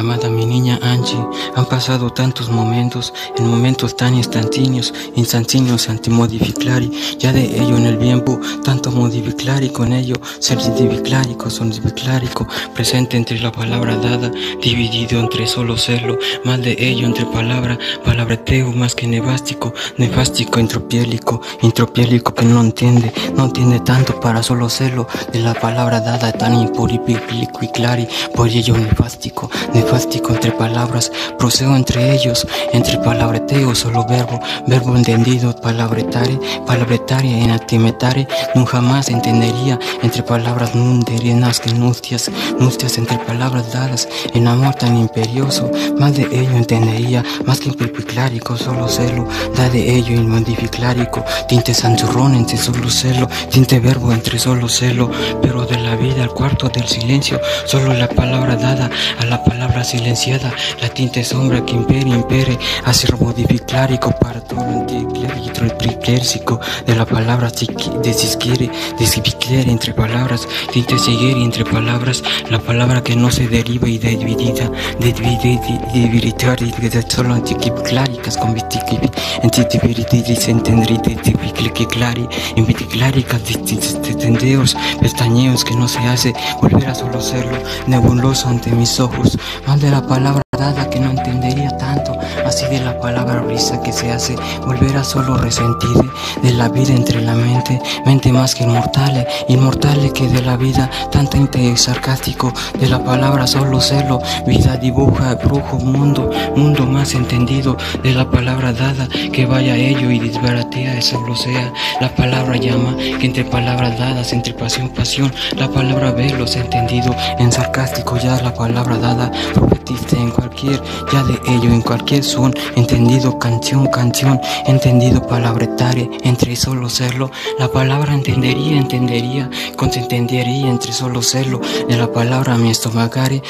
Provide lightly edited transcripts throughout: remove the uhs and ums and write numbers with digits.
amada mi niña Angie, han pasado tantos momentos, en momentos tan instantáneos antimodificlari, ya de ello en el tiempo, tanto modificlari con ello, ser diviclárico, son diviclárico, presente entre la palabra dada, dividido entre solo serlo, más de ello entre palabreteo más que nefástico, intropiélico que no entiende tanto para solo serlo, de la palabra dada tan impuripiclari, por ello nefástico entre palabras, procedo entre ellos, entre palabreteo, solo verbo entendido, palabretaria en atimetare, nunca jamás entendería, entre palabras nunderianas que nustias entre palabras dadas, en amor tan imperioso, más de ello entendería, más que impipiclárico, solo serlo, da de ello inmodificlárico, tinte sanchurrón entre solo serlo, tinte verbo entre solo serlo, pero de la vida al cuarto del silencio, solo la palabra dada a la palabra silenciada, la tinte sombra que impere, hacer modificlárico para todo el anticlérico de la palabra desisquiere entre palabras, tinte seguir entre palabras, la palabra que no se deriva y dividida, debilitar y de solo anticláricas con antidiviritis entendriclari, en viticláricas tendeos, pestañeos que no se hace volver a solo serlo, nebuloso ante mis ojos, mal de la palabra dada que no entendería tanto, así de la palabra risa que se hace volver a solo resentir de la vida entre la mente más que inmortale que de la vida tanta inte sarcástico, de la palabra solo serlo, vida dibuja, brujo, mundo más entendido, de la palabra dada que vaya ello y desbaratea, solo sea la palabra llama, que entre palabras dadas, entre pasión, la palabra velos entendido, en sarcástico ya la palabra dada, profetiza en cualquier, ya de ello en cualquier son, entendido canción, entendido palabretare, entre solo serlo, la palabra entendería, entendería entre solo serlo, de la palabra mi estomagare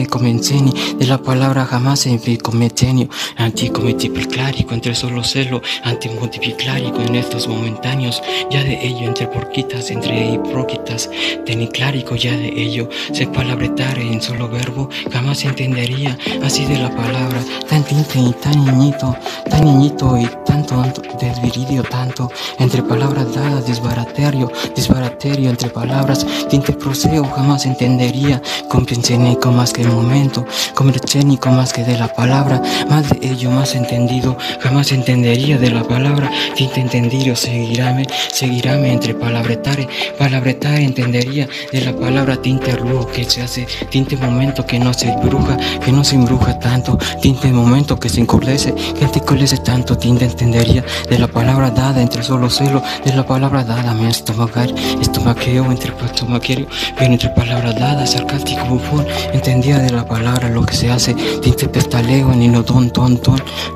comenzeni, de la palabra jamás en cometenio, anticometificlárico entre solo serlo, antimodificlárico en estos momentáneos, ya de ello entre porquitas, entre hipróquitas, teniclárico ya de ello, se palabretare en solo verbo, jamás entendería, así de la palabra, tan tinte y tan niñito y tanto desviridio tanto, entre palabras dadas, desbaraterio entre palabras, tinte proseo, jamás entendería, compensenico más que el momento, comercénico más que de la palabra, más de ello más entendido, jamás entendería de la palabra, tinte entendido, seguiráme entre palabretare entendería, de la palabra tinte rujo que se hace, tinte momento que no se embruja tanto, tinte momento que se encurlece, que te colece tanto, tinte entendería, de la palabra dada entre solo celo, de la palabra dada me estomaqueo pero entre palabras dadas, sarcástico bufón, entendía de la palabra lo que se hace, tinte pestaleo en inodón,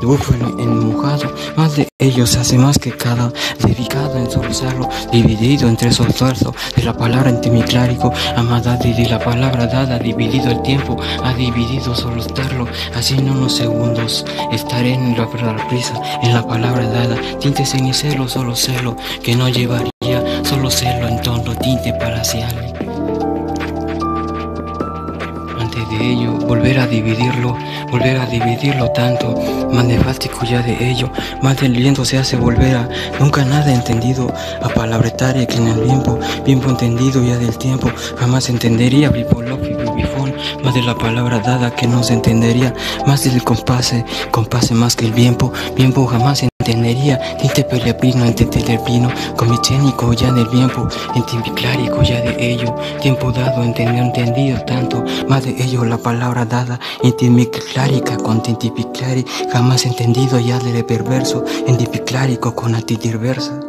búfalo en mojado, más de ellos hace más que cada dedicado en solo usarlo, dividido entre solo esfuerzo, de la palabra antimiclárico, amada y de la palabra dada, dividido el tiempo, ha dividido solo estarlo, así en unos segundos, estaré en la prisa, en la palabra dada, tinte cenicelo, solo celo, que no llevaría, solo celo en tono tinte parcial. Antes de ello, volver a dividirlo tanto, más nefástico ya de ello, más del viento se hace volver a nunca nada entendido, a palabretaria que en el tiempo entendido ya del tiempo, jamás entendería bifón, más de la palabra dada que no se entendería, más del compase más que el tiempo jamás entendería, tinte peleapino, entenderpino, comicénico ya del tiempo, entimiclárico ya de ello, tiempo dado, entendido tanto, más de ello la palabra dada, entimiclárica con tintipiclari, jamás entendido ya de perverso, entipiclárico con antidirversa.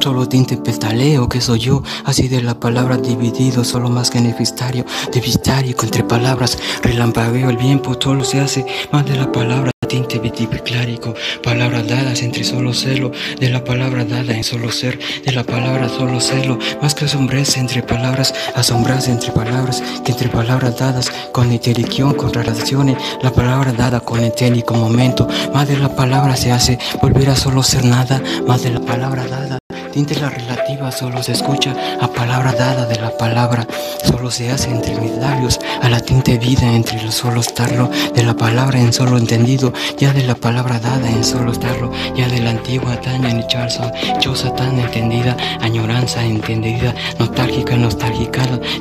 Solo tinte pestaleo que soy yo, así de la palabra dividido, solo más que nefistario, entre palabras, relampagueo el tiempo, solo se hace más de la palabra tinte vitipiclárico, palabras dadas entre solo celo, de la palabra dada en solo ser, de la palabra solo celo, más que asombrarse entre palabras, asombrarse entre palabras, que entre palabras dadas con interición, con relaciones, la palabra dada con eténico momento, más de la palabra se hace volver a solo ser nada, más de la palabra dada tinte la relativa, solo se escucha a palabra dada de la palabra, solo se hace entre mis labios, a la tinte vida entre el solo estarlo, de la palabra en solo entendido, ya de la palabra dada en solo estarlo, ya de la antigua tan encharza, choza tan entendida, añoranza entendida, nostálgica,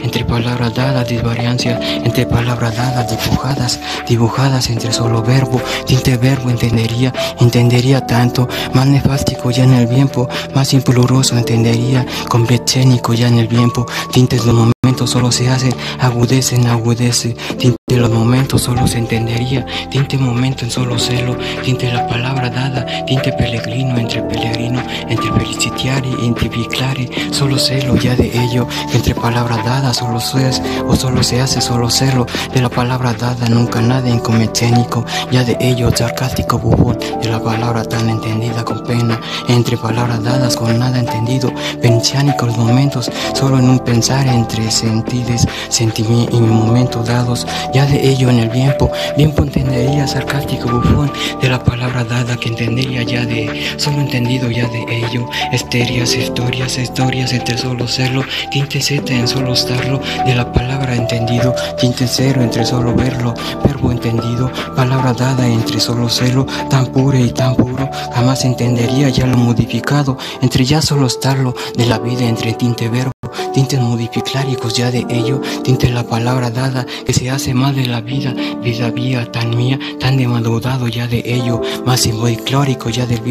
entre palabras dadas, disvariancia, entre palabras dadas, dibujadas entre solo verbo, tinte verbo entendería tanto, más nefástico ya en el tiempo, más impuloroso entendería, completénico ya en el tiempo, tintes los momentos solo se hacen, agudece, tinte los momentos solo se entendería, tinte momento en solo celo, tinte la palabra dada, tinte peregrino, entre felicitiari, entre viclari, solo celo ya de ello, que entre palabras dadas solo es o solo se hace solo celo, de la palabra dada nunca nada incometénico, ya de ello sarcástico bubón, de la palabra tan entendida con pena, entre palabras dadas con nada entendido, pensiánicos momentos, solo en un pensar entre sentides, sentimientos y momentos dados, ya de ello en el tiempo entendería sarcástico bufón, de la palabra dada que entendería ya de, solo entendido ya de ello, historias entre solo serlo, tinte z en solo estarlo, de la palabra entendido, tinte cero entre solo verlo, verbo entendido, palabra dada entre solo serlo, tan puro y tan puro, jamás entendería ya lo modificado, entre ya solo estarlo, de la vida entre tinte verbo, tintes modificláricos ya de ello, tinte la palabra dada que se hace más de la vida vía tan mía, tan demandado ya de ello, más simboliclórico ya del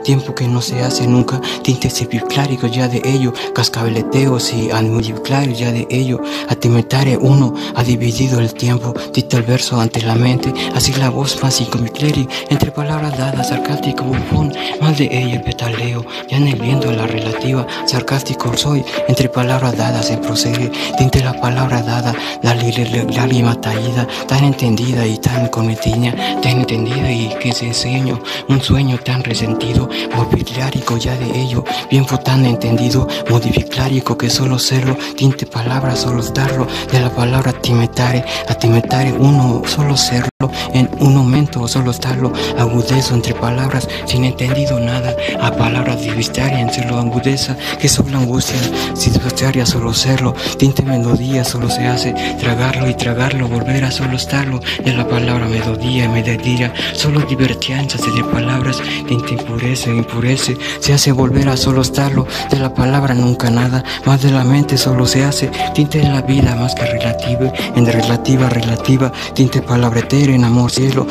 tiempo que no se hace nunca, tintes simbolicláricos ya de ello, cascabeleteos y admodiclarios ya de ello, atimetare uno ha dividido el tiempo, tinte el verso ante la mente, así la voz más incomicleri, entre palabras dadas, sarcástico bufón, más de ello el petaleo, ya en el viento la relativa, sarcástico soy, entre palabras dadas se procede, tinte la palabra dada, la lágrima taída, tan entendida y tan cometiña, tan entendida y que se enseño, un sueño tan resentido, modificlárico ya de ello, bien fue tan entendido, modificlárico que solo serlo, tinte palabra solo darlo, de la palabra atimetare uno solo serlo, en un momento solo estarlo, agudezo entre palabras, sin entendido nada, a palabras divistaria en solo agudeza, que solo angustia, si divistaria solo serlo, tinte melodía solo se hace, tragarlo y tragarlo, volver a solo estarlo, de la palabra melodía y medidira, solo divertianzas de palabras, tinte impurece, se hace volver a solo estarlo, de la palabra nunca nada, más de la mente solo se hace, tinte en la vida más que relativa, en relativa, tinte palabretero en amor cielo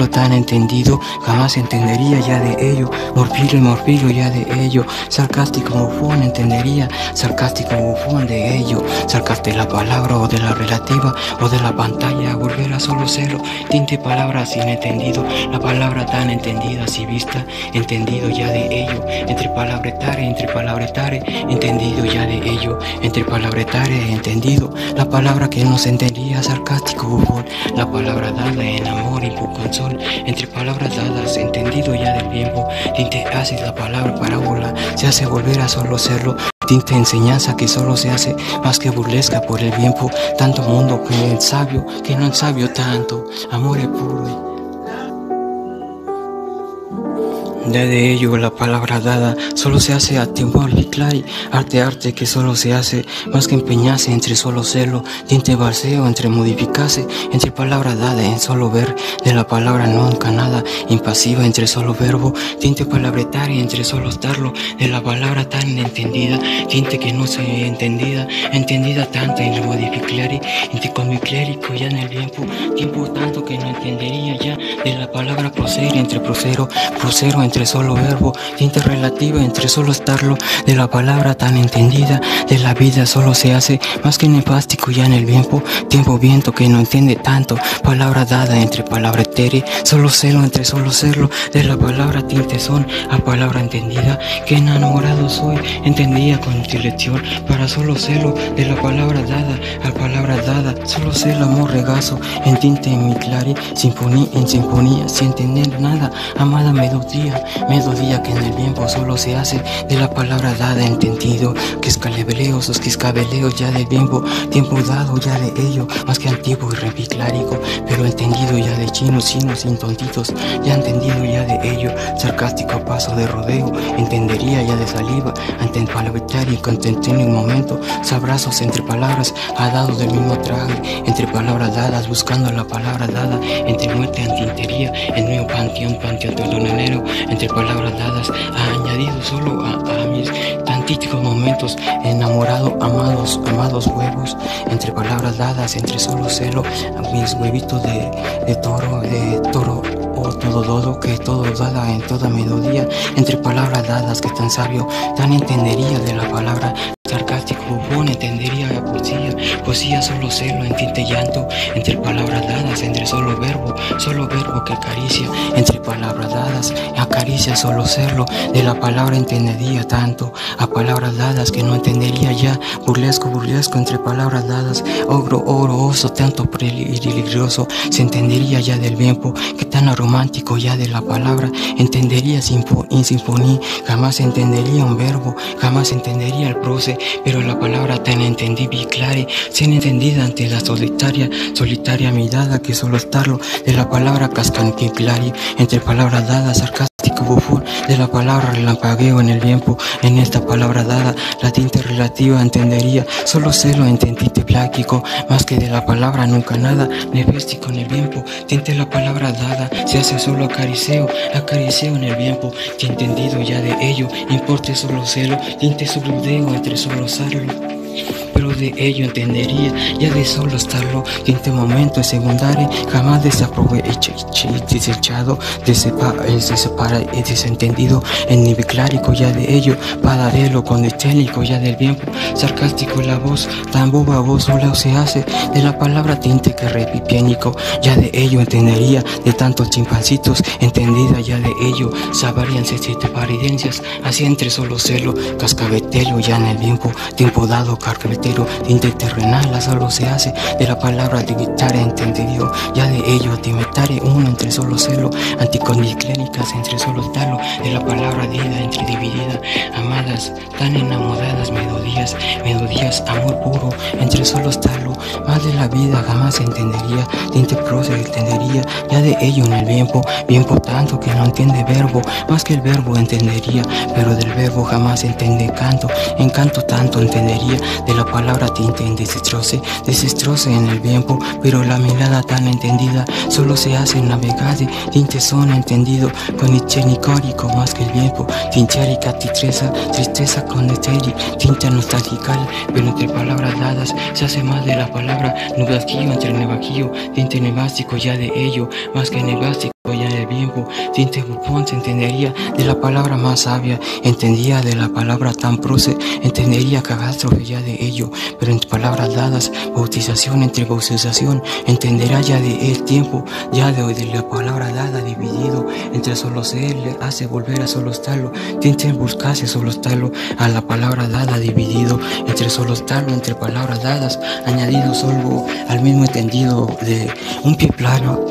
tan entendido, jamás entendería ya de ello, morfilo ya de ello, sarcástico bufón entendería, sarcástico bufón de ello, sarcaste la palabra o de la relativa o de la pantalla, volver a solo cero, tinte palabra sin entendido, la palabra tan entendida si vista, entendido ya de ello, entre palabretare, entendido ya de ello, entre palabretare, entendido, la palabra que no se entendía, sarcástico bufón, la palabra dada en amor y con sol, entre palabras dadas, entendido ya del tiempo, tinte hace la palabra parábola, se hace volver a solo serlo, tinte enseñanza que solo se hace más que burlesca por el tiempo, tanto mundo que el sabio, que no el sabio tanto, amor es puro. Ya de ello la palabra dada solo se hace a tiempo clay, arte que solo se hace más que empeñarse entre solo celo, tinte balseo entre modificarse, entre palabra dada en solo ver, de la palabra nunca nada, impasiva entre solo verbo, tinte palabretaria entre solo estarlo, de la palabra tan entendida, tinte que no se entendida tanto en el modificlari, entre comiclérico ya en el tiempo tanto que no entendería ya, de la palabra proceder entre procero entre solo verbo, tinte relativa entre solo estarlo, de la palabra tan entendida, de la vida solo se hace más que nefástico ya en el tiempo viento que no entiende tanto, palabra dada entre palabra etere, solo celo entre solo serlo, de la palabra tinte son a palabra entendida, que enamorado soy, entendía con dirección, para solo celo, de la palabra dada a palabra dada, solo celo el amor regazo, en tinte en mi clari, sinfonía en sinfonía, sin entender nada, amada melodía, melodía que en el tiempo solo se hace de la palabra dada, entendido, que escalebeleos, los que escabeleos ya del tiempo dado ya de ello, más que antiguo y repiclárico, pero entendido ya de chinos, sin tontitos, ya entendido ya de ello, sarcástico paso de rodeo, entendería ya de saliva, ante el palabitario, contentino un momento, sabrazos entre palabras, ha dado del mismo traje, entre palabras dadas, buscando la palabra dada, entre muerte antintería, el nuevo panteón telonero, entre palabras dadas, ha añadido solo a mis tantíticos momentos, enamorado, amados huevos, entre palabras dadas, entre solo celo, a mis huevitos de toro, o todo que todo dada en toda melodía, entre palabras dadas que tan sabio, tan entendería de la palabra, sarcástico bufón, entendería la poesía solo celo, en tinte llanto, entre palabras dadas, entre solo verbo que acaricia, entre palabras dadas, acaricia solo serlo, de la palabra entendería tanto, a palabras dadas que no entendería ya, burlesco, entre palabras dadas, ogro, oso, tanto peligroso, se entendería ya del tiempo, que tan romántico ya de la palabra, entendería en sinfonía, jamás entendería un verbo, jamás entendería el proce, pero la palabra tan entendible y clara, sin entendida ante la solitaria mirada que solo estarlo, de la palabra cascanquiclari, entre palabras dadas, sarcástico bufón, de la palabra relampagueo en el tiempo, en esta palabra dada, la tinte relativa entendería, solo celo entendite pláquico, más que de la palabra nunca nada, neféstico en el tiempo, tinte la palabra dada, se hace solo acariceo en el tiempo, que entendido ya de ello, importe solo celo, tinte solo deo entre solo usarlo, pero de ello entendería, ya de solo estarlo, tinte momento es secundario, jamás desechado, desentendido, en nivel clárico ya de ello, paralelo con el técnico ya del tiempo, sarcástico la voz, tan boba voz solo se hace, de la palabra tinte que repipiénico, ya de ello entendería, de tantos chimpancitos, entendida ya de ello, sabrían siete paridencias, así entre solo celo, cascabetelo ya en el tiempo dado, carpetero, tinte terrenal, solo se hace, de la palabra divitare entendido, ya de ello, timetare uno entre solo celo, anticoniclénicas entre solo talo, de la palabra dida entre dividida, amadas, tan enamoradas melodías, amor puro, entre solo talo, más de la vida jamás entendería, tinte prosa entendería, ya de ello en el tiempo tanto que no entiende verbo, más que el verbo entendería, pero del verbo jamás entiende encanto tanto entendería, de la palabra tinte en desastroce en el tiempo, pero la mirada tan entendida, solo se hace navegade, tinte son entendido, con ichenicórico más que el tiempo, tintiarica tristeza con eteri, tinte nostálgica, pero entre palabras dadas, se hace más de la palabra nublasquillo entre nevaquillo, tinte nevástico ya de ello, más que nevástico ya del tiempo, tinte bufón se entendería, de la palabra más sabia, entendía de la palabra tan proce, entendería catástrofe ya de ello, pero entre palabras dadas, bautización entre bautización, entenderá ya de el tiempo, ya de la palabra dada, dividido, entre solo ser, le hace volver a solo estarlo, tinte buscarse solo estarlo, a la palabra dada, dividido, entre solo estarlo, entre palabras dadas, añadido solo al mismo entendido, de un pie plano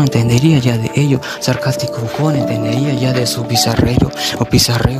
entendería ya de ello, sarcástico bufón entendería ya de su pizarreo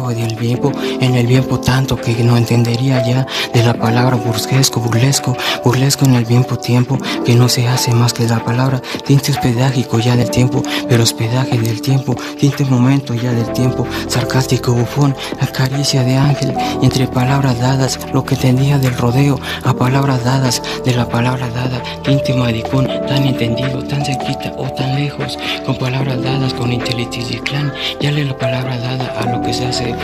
del tiempo, en el tiempo tanto que no entendería ya de la palabra burlesco en el tiempo, que no se hace más que la palabra, tinte hospedágico ya del tiempo, pero hospedaje del tiempo, tinte momento ya del tiempo, sarcástico bufón, la caricia de ángel, entre palabras dadas, lo que entendía del rodeo, a palabras dadas, de la palabra dada, tinte maricón, tan entendido, tan cerquita o tan lejos, con palabras dadas, con inteligencia y clan, ya le la palabra dada a lo que se hace,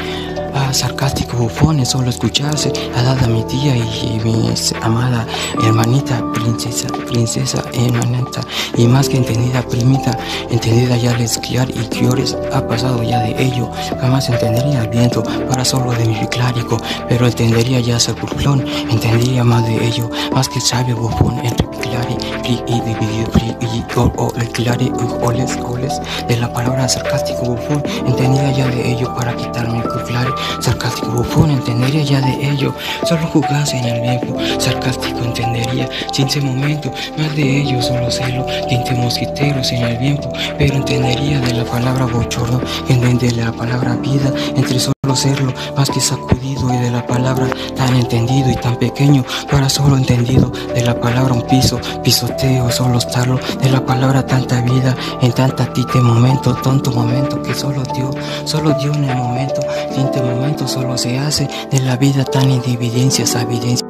a sarcástico bufón, es solo escucharse, a dada mi tía y mi amada hermanita, princesa hermanita, y más que entendida primita, entendida ya les criar y criores, ha pasado ya de ello, jamás entendería el viento, para solo de mi clárico, pero entendería ya sepulcrón, entendería más de ello, más que el sabio bufón, entre clari y dividido, o el clari oles, de la palabra sarcástico bufón, entendía ya de ello, para quitarme el clari, sarcástico bufón entendería ya de ello. Solo jugase en el tiempo, sarcástico entendería. Sin ese momento, más de ello solo celo, tinte mosquiteros en el viento, pero entendería de la palabra bochorno, entender la palabra vida, entre solo serlo, más que sacudido, y de la palabra tan entendido y tan pequeño, para solo entendido, de la palabra un piso, pisoteo, solo estarlo, de la palabra tanta vida, en tanta tite momento, tonto momento que solo dio en el momento, tinte momento solo se hace, de la vida tan individencia, esa evidencia.